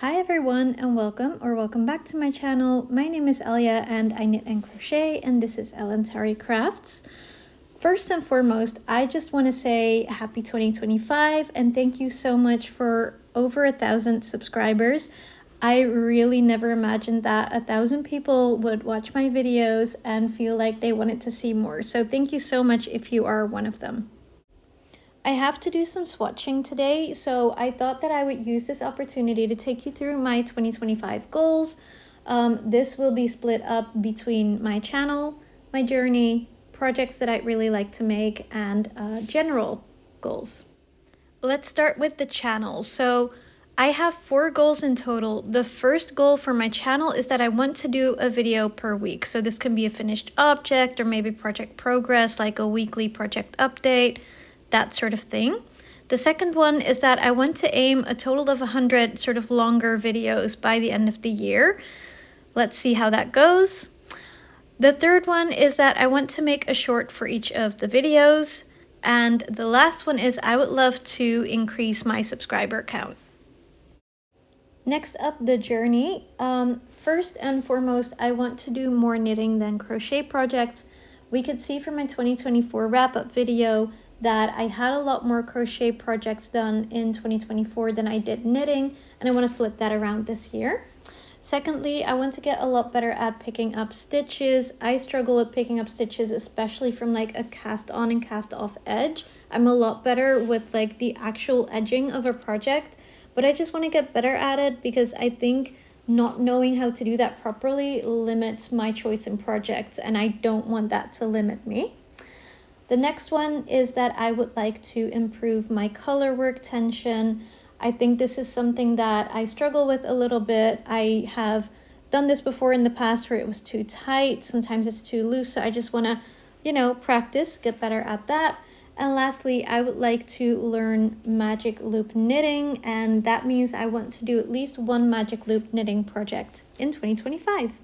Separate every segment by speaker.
Speaker 1: Hi everyone and welcome back to my channel. My name is Elia and I knit and crochet, and this is Ellen Terry Crafts. First and foremost, I just want to say happy 2025 and thank you so much for over 1,000 subscribers. I really never imagined that 1,000 people would watch my videos and feel like they wanted to see more. So thank you so much if you are one of them. I have to do some swatching today, so I thought that I would use this opportunity to take you through my 2025 goals. This will be split up between my channel, my journey, projects that I'd really like to make, and general goals. Let's start with the channel. So I have 4 goals in total. The first goal for my channel is that I want to do a video per week. So this can be a finished object or maybe project progress, like a weekly project update, that sort of thing. The second one is that I want to aim a total of 100 sort of longer videos by the end of the year. Let's see how that goes. The third one is that I want to make a short for each of the videos. And the last one is I would love to increase my subscriber count. Next up, the journey. First and foremost, I want to do more knitting than crochet projects. We could see from my 2024 wrap-up video that I had a lot more crochet projects done in 2024 than I did knitting, and I want to flip that around this year. Secondly, I want to get a lot better at picking up stitches. I struggle with picking up stitches, especially from like a cast on and cast off edge. I'm a lot better with like the actual edging of a project, but I just want to get better at it because I think not knowing how to do that properly limits my choice in projects, and I don't want that to limit me. The next one is that I would like to improve my color work tension. I think this is something that I struggle with a little bit. I have done this before in the past where it was too tight. Sometimes it's too loose. So I just want to, practice, get better at that. And lastly, I would like to learn magic loop knitting. And that means I want to do at least one magic loop knitting project in 2025.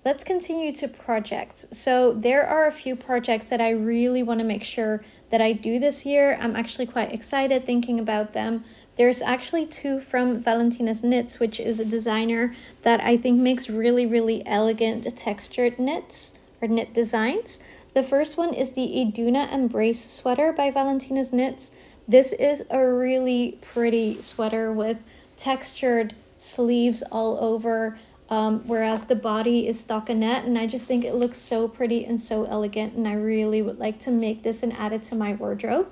Speaker 1: Let's continue to projects. So there are a few projects that I really want to make sure that I do this year. I'm actually quite excited thinking about them. There's actually 2 from Valentina's Knits, which is a designer that I think makes really, really elegant textured knits or knit designs. The first one is the Iduna Embrace sweater by Valentina's Knits. This is a really pretty sweater with textured sleeves all over. Whereas the body is stockinette, and I just think it looks so pretty and so elegant, and I really would like to make this and add it to my wardrobe.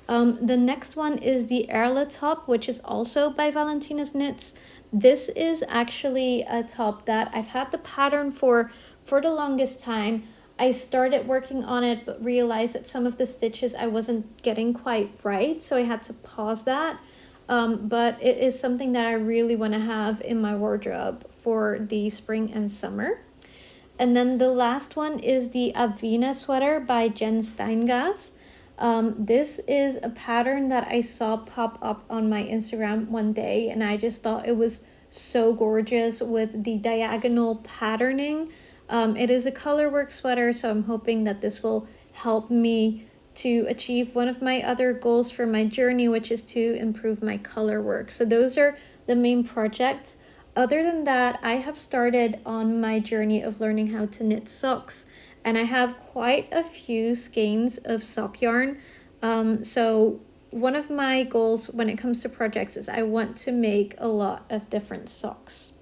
Speaker 1: The next one is the Erle top, which is also by Valentina's Knits. This is actually a top that I've had the pattern for the longest time. I started working on it but realized that some of the stitches I wasn't getting quite right, so I had to pause that. But it is something that I really want to have in my wardrobe for the spring and summer. And then the last one is the Avena sweater by Jen Steingas. This is a pattern that I saw pop up on my Instagram one day, and I just thought it was so gorgeous with the diagonal patterning. It is a color work sweater, so I'm hoping that this will help me to achieve one of my other goals for my journey, which is to improve my color work. So those are the main projects. Other than that, I have started on my journey of learning how to knit socks, and I have quite a few skeins of sock yarn. So one of my goals when it comes to projects is I want to make a lot of different socks.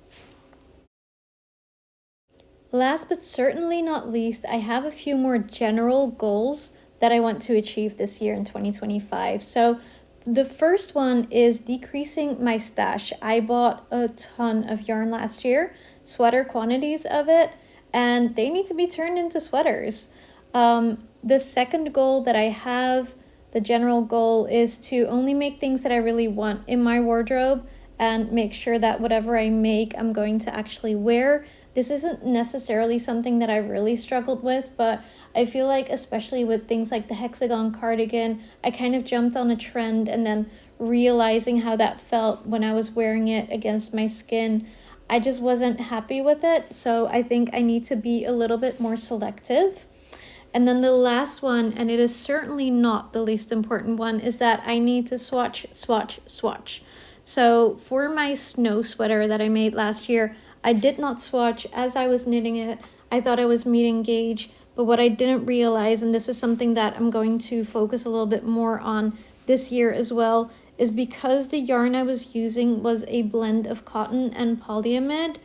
Speaker 1: Last but certainly not least, I have a few more general goals that I want to achieve this year in 2025. So the first one is decreasing my stash. I bought a ton of yarn last year, sweater quantities of it, and they need to be turned into sweaters. The second goal that I have, the general goal, is to only make things that I really want in my wardrobe and make sure that whatever I make, I'm going to actually wear. This isn't necessarily something that I really struggled with, but I feel like especially with things like the hexagon cardigan, I kind of jumped on a trend, and then realizing how that felt when I was wearing it against my skin, I just wasn't happy with it. So I think I need to be a little bit more selective. And then the last one, and it is certainly not the least important one, is that I need to swatch, swatch, swatch. So for my snow sweater that I made last year, I did not swatch as I was knitting it. I thought I was meeting gauge, but what I didn't realize, and this is something that I'm going to focus a little bit more on this year as well, is because the yarn I was using was a blend of cotton and polyamide,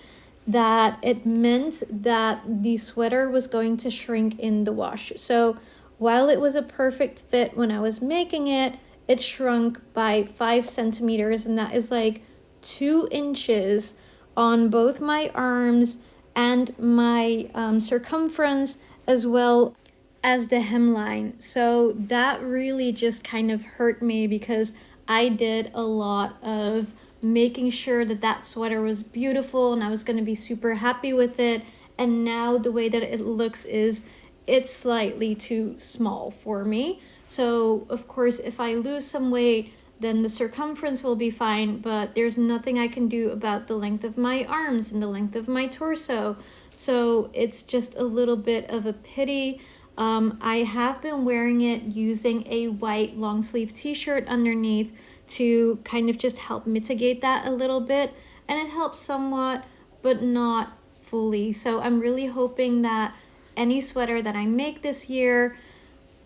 Speaker 1: that it meant that the sweater was going to shrink in the wash. So while it was a perfect fit when I was making it, it shrunk by 5 centimeters, and that is like 2 inches on both my arms and my circumference, as well as the hemline. So that really just kind of hurt me, because I did a lot of making sure that that sweater was beautiful and I was going to be super happy with it. And now the way that it looks is it's slightly too small for me. So of course, if I lose some weight, then the circumference will be fine, but there's nothing I can do about the length of my arms and the length of my torso. So it's just a little bit of a pity. I have been wearing it using a white long sleeve t-shirt underneath to kind of just help mitigate that a little bit, and it helps somewhat, but not fully. So I'm really hoping that any sweater that I make this year,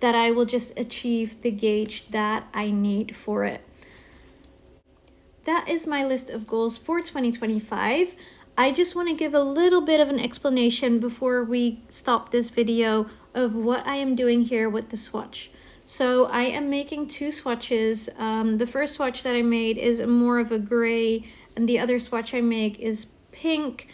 Speaker 1: that I will just achieve the gauge that I need for it. That is my list of goals for 2025. I just want to give a little bit of an explanation before we stop this video of what I am doing here with the swatch. So I am making 2 swatches. The first swatch that I made is more of a gray, and the other swatch I make is pink.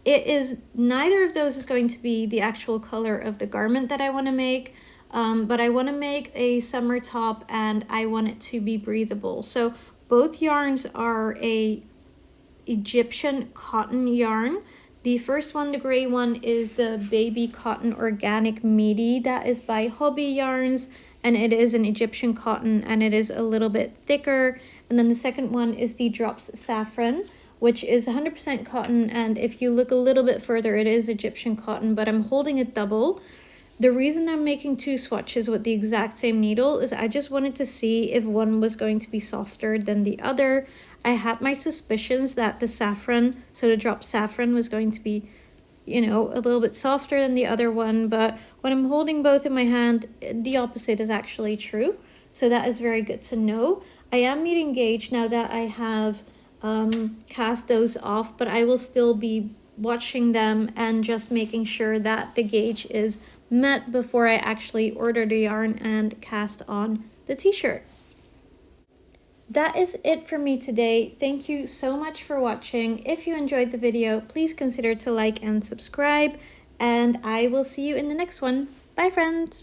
Speaker 1: Neither of those is going to be the actual color of the garment that I want to make, but I want to make a summer top and I want it to be breathable. So both yarns are a Egyptian cotton yarn. The first one, the gray one, is the Baby Cotton Organic Meaty. That is by Hobby Yarns, and it is an Egyptian cotton, and it is a little bit thicker. And then the second one is the Drops Saffron, which is 100% cotton, and if you look a little bit further, it is Egyptian cotton, but I'm holding it double. The reason I'm making 2 swatches with the exact same needle is I just wanted to see if one was going to be softer than the other. I had my suspicions that the saffron, so the Drop Saffron, was going to be, a little bit softer than the other one, but when I'm holding both in my hand, the opposite is actually true. So that is very good to know. I am meeting gauge now that I have cast those off, but I will still be watching them and just making sure that the gauge is met before I actually order the yarn and cast on the t-shirt. That is it for me today. Thank you so much for watching. If you enjoyed the video, please consider to like and subscribe, and I will see you in the next one. Bye, friends!